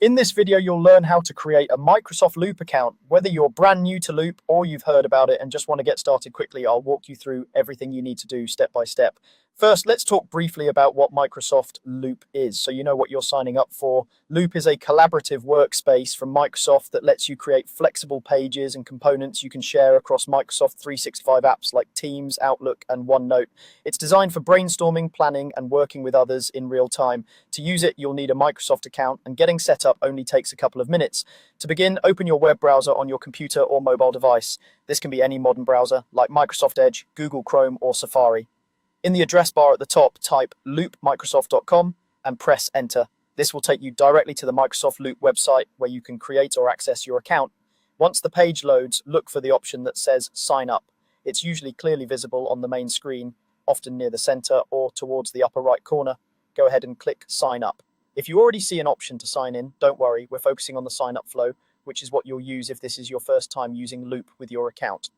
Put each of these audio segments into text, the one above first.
In this video, you'll learn how to create a Microsoft Loop account. Whether you're brand new to Loop or you've heard about it and just want to get started quickly, I'll walk you through everything you need to do step by step. First, let's talk briefly about what Microsoft Loop is, so you know what you're signing up for. Loop is a collaborative workspace from Microsoft that lets you create flexible pages and components you can share across Microsoft 365 apps like Teams, Outlook, and OneNote. It's designed for brainstorming, planning, and working with others in real time. To use it, you'll need a Microsoft account, and getting set up only takes a couple of minutes. To begin, open your web browser on your computer or mobile device. This can be any modern browser, like Microsoft Edge, Google Chrome, or Safari. In the address bar at the top, type loopmicrosoft.com and press enter. This will take you directly to the Microsoft Loop website where you can create or access your account. Once the page loads, look for the option that says sign up. It's usually clearly visible on the main screen, often near the center or towards the upper right corner. Go ahead and click sign up. If you already see an option to sign in, don't worry, we're focusing on the sign up flow, which is what you'll use if this is your first time using Loop with your account.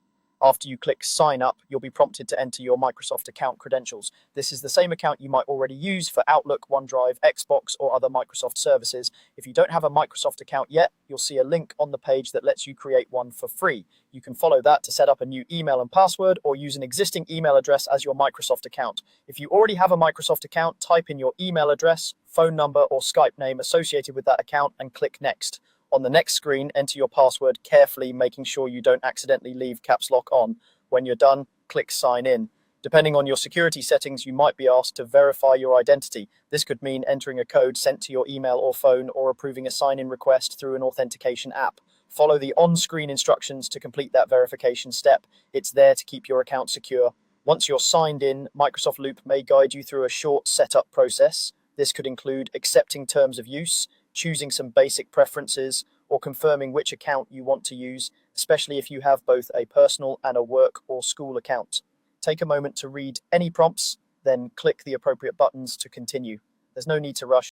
After you click sign up, you'll be prompted to enter your Microsoft account credentials. This is the same account you might already use for Outlook, OneDrive, Xbox, or other Microsoft services. If you don't have a Microsoft account yet, you'll see a link on the page that lets you create one for free. You can follow that to set up a new email and password, or use an existing email address as your Microsoft account. If you already have a Microsoft account, type in your email address, phone number, or Skype name associated with that account and click next. On the next screen, enter your password carefully, making sure you don't accidentally leave caps lock on. When you're done, click sign in. Depending on your security settings, you might be asked to verify your identity. This could mean entering a code sent to your email or phone, or approving a sign-in request through an authentication app. Follow the on-screen instructions to complete that verification step. It's there to keep your account secure. Once you're signed in, Microsoft Loop may guide you through a short setup process. This could include accepting terms of use, choosing some basic preferences, or confirming which account you want to use, especially if you have both a personal and a work or school account. Take a moment to read any prompts, then click the appropriate buttons to continue. There's no need to rush.